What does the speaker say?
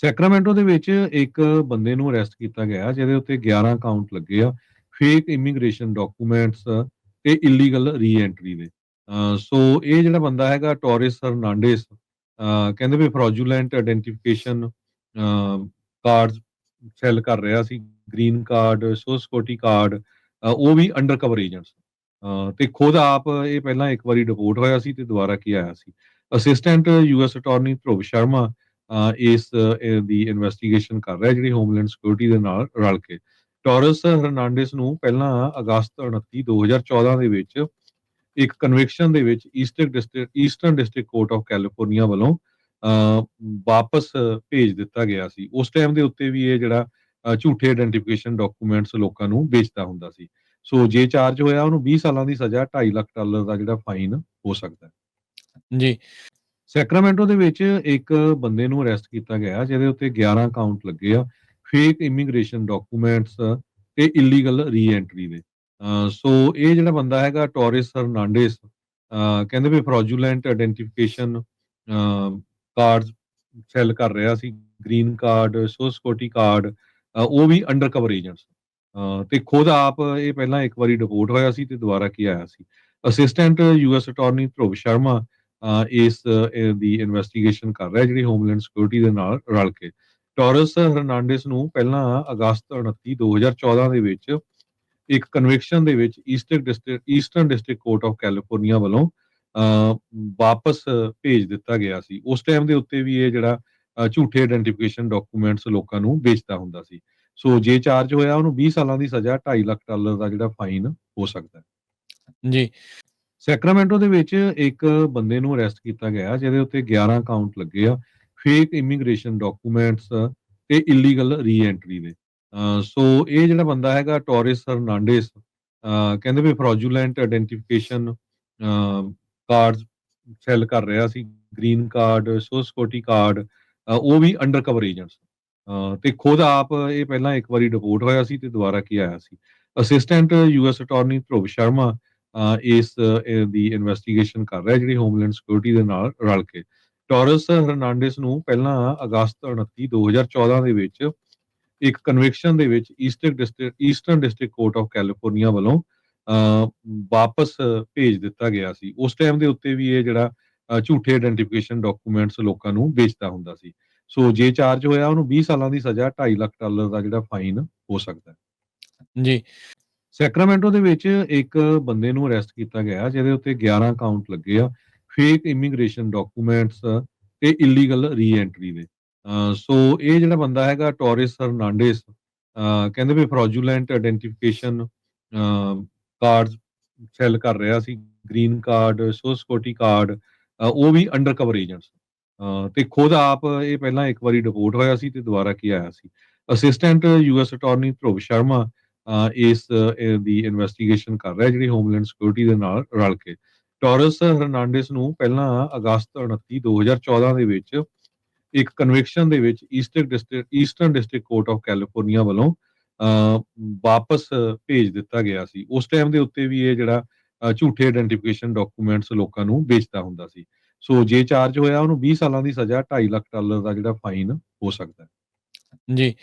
Sacramento ਦੇ ਵਿੱਚ ਇੱਕ ਬੰਦੇ ਨੂੰ ਅਰੈਸਟ ਕੀਤਾ ਗਿਆ ਜਿਹਦੇ ਉੱਤੇ 11 ਕਾਊਂਟ ਲੱਗੇ ਆ ਫੇਕ ਇਮੀਗ੍ਰੇਸ਼ਨ ਡਾਕੂਮੈਂਟਸ ਤੇ ਇਲੀਗਲ ਰੀ-ਐਂਟਰੀ ਦੇ। ਸੋ ਇਹ ਜਿਹੜਾ ਬੰਦਾ ਹੈਗਾ ਟੋਰਿਸ ਹਰਨਾਂਡੇਸ, ਕਹਿੰਦੇ ਵੀ ਫਰਾਡੂਲੈਂਟ ਆਇਡੈਂਟੀਫਿਕੇਸ਼ਨ ਕਾਰਡਸ ਸੈੱਲ ਕਰ ਰਿਹਾ ਸੀ, green card, social security card, ਉਹ ਵੀ ਅੰਡਰ ਕਵਰ ਏਜੰਟਸ। ਤੇ ਖੁਦ ਆਪ ਇਹ ਪਹਿਲਾਂ ਇੱਕ ਵਾਰੀ ਡਿਪੋਰਟ ਹੋਇਆ ਸੀ ਤੇ ਦੁਬਾਰਾ ਕੀ ਆਇਆ ਸੀ। ਅਸਿਸਟੈਂਟ ਯੂਐਸ ਅਟਾਰਨੀ ਧਰੁਵ ਸ਼ਰਮਾ ਦੀ ਇਨਵੈਸਟੀਗੇਸ਼ਨ ਕਰ ਰਿਹਾ ਜਿਹੜੀ ਹੋਮਲੈਂਡ ਸਿਕਿਉਰਿਟੀ ਦੇ ਨਾਲ ਰਲ ਕੇ। ਟੋਰਸ ਹਰਨਾਂਡੇਸ ਨੂੰ ਪਹਿਲਾਂ ਅਗਸਤ 29 2014 ਦੇ ਵਿੱਚ ਇੱਕ ਕਨਵਿਕਸ਼ਨ ਦੇ ਵਿੱਚ eastern district court of California ਵੱਲੋਂ ਅਹ, ਵਾਪਸ ਭੇਜ ਦਿੱਤਾ ਗਿਆ ਸੀ। ਉਸ ਟਾਈਮ ਦੇ ਉੱਤੇ ਵੀ ਇਹ ਜਿਹੜਾ ਝੂਠੇ ਆਇਡੈਂਟੀਫਿਕੇਸ਼ਨ ਡਾਕੂਮੈਂਟਸ ਲੋਕਾਂ ਨੂੰ ਵੇਚਦਾ ਹੁੰਦਾ ਸੀ। ਸੋ ਜੇ ਚਾਰਜ ਹੋਇਆ ਉਹਨੂੰ 20 ਸਾਲਾਂ ਦੀ ਸਜ਼ਾ, $2.5 ਲੱਖ ਦਾ ਜਿਹੜਾ ਫਾਈਨ ਹੋ ਸਕਦਾ ਹੈ। ਜੀ। ਸੈਕਰਾਮੈਂਟੋ ਦੇ ਵਿੱਚ ਇੱਕ ਬੰਦੇ ਨੂੰ ਅਰੈਸਟ ਕੀਤਾ ਗਿਆ ਜਿਹਦੇ ਉੱਤੇ 11 ਕਾਊਂਟ ਲੱਗੇ ਆ ਫੇਕ ਇਮੀਗ੍ਰੇਸ਼ਨ ਡਾਕੂਮੈਂਟਸ ਤੇ ਇਲੀਗਲ ਰੀ-ਐਂਟਰੀ ਦੇ। ਸੋ ਇਹ ਜਿਹੜਾ ਬੰਦਾ ਹੈਗਾ ਟੋਰਿਸ ਹਰਨਾਂਡੇਸ, ਕਹਿੰਦੇ ਵੀ ਫਰਾਡੂਲੈਂਟ ਆਇਡੈਂਟੀਫਿਕੇਸ਼ਨ ਕਾਰਡਸ ਸੈੱਲ ਕਰ ਰਿਹਾ ਸੀ, green card, social security card, ਉਹ ਵੀ ਅੰਡਰ ਕਵਰ ਏਜੰਟਸ। ਤੇ ਖੁਦ ਆਪ ਇਹ ਪਹਿਲਾਂ ਇੱਕ ਵਾਰੀ ਡਿਪੋਰਟ ਹੋਇਆ ਸੀ ਤੇ ਦੁਬਾਰਾ ਕੀ ਆਇਆ ਸੀ। ਅਸਿਸਟੈਂਟ ਯੂਐਸ ਅਟਾਰਨੀ ਧਰੁਵ ਸ਼ਰਮਾ ਦੀ ਇਨਵੈਸਟੀਗੇਸ਼ਨ ਕਰ ਰਿਹਾ ਜਿਹੜੀ ਹੋਮਲੈਂਡ ਸਿਕਿਉਰਿਟੀ ਦੇ ਨਾਲ ਰਲ ਕੇ। ਟੋਰਸ ਹਰਨਾਂਡੇਸ ਨੂੰ ਪਹਿਲਾਂ ਅਗਸਤ 29 2014 ਦੇ ਵਿੱਚ ਇੱਕ ਕਨਵਿਕਸ਼ਨ ਦੇ ਵਿੱਚ eastern district court of California ਵੱਲੋਂ ਵਾਪਸ ਭੇਜ ਦਿੱਤਾ ਗਿਆ ਸੀ। ਉਸ ਟਾਈਮ ਦੇ ਉੱਤੇ ਵੀ ਇਹ ਜਿਹੜਾ ਝੂਠੇ ਆਇਡੈਂਟੀਫਿਕੇਸ਼ਨ ਡਾਕੂਮੈਂਟਸ ਲੋਕਾਂ ਨੂੰ ਵੇਚਦਾ ਹੁੰਦਾ ਸੀ। ਸੋ ਜੇ ਚਾਰਜ ਹੋਇਆ ਉਹਨੂੰ 20 ਸਾਲਾਂ ਦੀ ਸਜ਼ਾ, $2.5 ਲੱਖ ਦਾ ਜਿਹੜਾ ਫਾਈਨ ਹੋ ਸਕਦਾ ਹੈ। ਜੀ। ਸੈਕਰਾਮੈਂਟੋ ਦੇ ਵਿੱਚ ਇੱਕ ਬੰਦੇ ਨੂੰ ਅਰੈਸਟ ਕੀਤਾ ਗਿਆ ਜਿਹਦੇ ਉੱਤੇ 11 ਕਾਊਂਟ ਲੱਗੇ ਆ ਫੇਕ ਇਮੀਗ੍ਰੇਸ਼ਨ ਡਾਕੂਮੈਂਟਸ ਤੇ ਇਲੀਗਲ ਰੀ-ਐਂਟਰੀ ਦੇ। ਸੋ ਇਹ ਜਿਹੜਾ ਬੰਦਾ ਹੈਗਾ ਟੋਰਿਸ ਹਰਨਾਂਡੇਸ, ਕਹਿੰਦੇ ਵੀ ਫਰਾਡੂਲੈਂਟ ਆਇਡੈਂਟੀਫਿਕੇਸ਼ਨ ਕਾਰਡਸ ਸੈੱਲ ਕਰ ਰਿਹਾ ਸੀ, green card, social security card, ਉਹ ਵੀ ਅੰਡਰ ਕਵਰ ਏਜੰਟਸ। ਤੇ ਖੁਦ ਆਪ ਇਹ ਪਹਿਲਾਂ ਇੱਕ ਵਾਰੀ ਡਿਪੋਰਟ ਹੋਇਆ ਸੀ ਤੇ ਦੁਬਾਰਾ ਕੀ ਆਇਆ ਸੀ। ਅਸਿਸਟੈਂਟ ਯੂਐਸ ਅਟਾਰਨੀ ਧਰੁਵ ਸ਼ਰਮਾ ਦੀ ਇਨਵੈਸਟੀਗੇਸ਼ਨ ਕਰ ਰਿਹਾ ਜਿਹੜੀ ਹੋਮਲੈਂਡ ਸਿਕਿਉਰਿਟੀ ਦੇ ਨਾਲ ਰਲ ਕੇ। ਟੋਰਸ ਹਰਨਾਂਡੇਸ ਨੂੰ ਪਹਿਲਾਂ ਅਗਸਤ 29 2014 ਦੇ ਵਿੱਚ ਇੱਕ ਕਨਵਿਕਸ਼ਨ ਦੇ ਵਿੱਚ eastern district court of California ਵੱਲੋਂ ਵਾਪਸ ਭੇਜ ਦਿੱਤਾ ਗਿਆ ਸੀ। ਉਸ ਟਾਈਮ ਦੇ ਉੱਤੇ ਵੀ ਇਹ ਜਿਹੜਾ ਝੂਠੇ ਆਇਡੈਂਟੀਫਿਕੇਸ਼ਨ ਡਾਕੂਮੈਂਟਸ ਲੋਕਾਂ ਨੂੰ ਵੇਚਦਾ ਹੁੰਦਾ ਸੀ। ਸੋ ਜੇ ਚਾਰਜ ਹੋਇਆ ਉਹਨੂੰ 20 ਸਾਲਾਂ ਦੀ ਸਜ਼ਾ, $2.5 ਲੱਖ ਦਾ ਜਿਹੜਾ ਫਾਈਨ ਹੋ ਸਕਦਾ ਹੈ। ਜੀ। ਸੈਕਰਾਮੈਂਟੋ ਦੇ ਵਿੱਚ ਇੱਕ ਬੰਦੇ ਨੂੰ ਅਰੈਸਟ ਕੀਤਾ ਗਿਆ ਜਿਹਦੇ ਉੱਤੇ 11 ਕਾਊਂਟ ਲੱਗੇ ਆ ਫੇਕ ਇਮੀਗ੍ਰੇਸ਼ਨ ਡਾਕੂਮੈਂਟਸ ਤੇ ਇਲੀਗਲ ਰੀ-ਐਂਟਰੀ ਦੇ। ਸੋ ਇਹ ਜਿਹੜਾ ਬੰਦਾ ਹੈਗਾ ਟੋਰਿਸ ਹਰਨਾਂਡੇਸ, ਕਹਿੰਦੇ ਵੀ ਫਰਾਡੂਲੈਂਟ ਆਇਡੈਂਟੀਫਿਕੇਸ਼ਨ ਕਾਰਡਸ ਸੈੱਲ ਕਰ ਰਿਹਾ ਸੀ, green card, social security card, ਉਹ ਵੀ ਅੰਡਰ ਕਵਰ ਏਜੰਟਸ। ਤੇ ਖੁਦ ਆਪ ਇਹ ਪਹਿਲਾਂ ਇੱਕ ਵਾਰੀ ਡਿਪੋਰਟ ਹੋਇਆ ਸੀ ਤੇ ਦੁਬਾਰਾ ਕੀ ਆਇਆ ਸੀ। ਅਸਿਸਟੈਂਟ ਯੂਐਸ ਅਟਾਰਨੀ ਧਰੁਵ ਸ਼ਰਮਾ ਦੀ ਇਨਵੈਸਟੀਗੇਸ਼ਨ ਕਰ ਰਿਹਾ ਜਿਹੜੀ ਹੋਮਲੈਂਡ ਸਿਕਿਉਰਿਟੀ ਦੇ ਨਾਲ ਰਲ ਕੇ। ਟੋਰਸ ਹਰਨਾਂਡੇਸ ਨੂੰ ਪਹਿਲਾਂ ਅਗਸਤ 29 2014 ਦੇ ਵਿੱਚ ਇੱਕ ਕਨਵਿਕਸ਼ਨ ਦੇ ਵਿੱਚ eastern district court of California ਵੱਲੋਂ ਵਾਪਸ ਭੇਜ ਦਿੱਤਾ ਗਿਆ ਸੀ। ਉਸ ਟਾਈਮ ਦੇ ਉੱਤੇ ਵੀ ਇਹ ਜਿਹੜਾ ਝੂਠੇ ਆਇਡੈਂਟੀਫਿਕੇਸ਼ਨ ਡਾਕੂਮੈਂਟਸ ਲੋਕਾਂ ਨੂੰ ਵੇਚਦਾ ਹੁੰਦਾ ਸੀ। ਸੋ ਜੇ ਚਾਰਜ ਹੋਇਆ ਉਹਨੂੰ 20 ਸਾਲਾਂ ਦੀ ਸਜ਼ਾ, $2.5 ਲੱਖ ਦਾ ਜਿਹੜਾ ਫਾਈਨ ਹੋ ਸਕਦਾ ਹੈ। ਜੀ।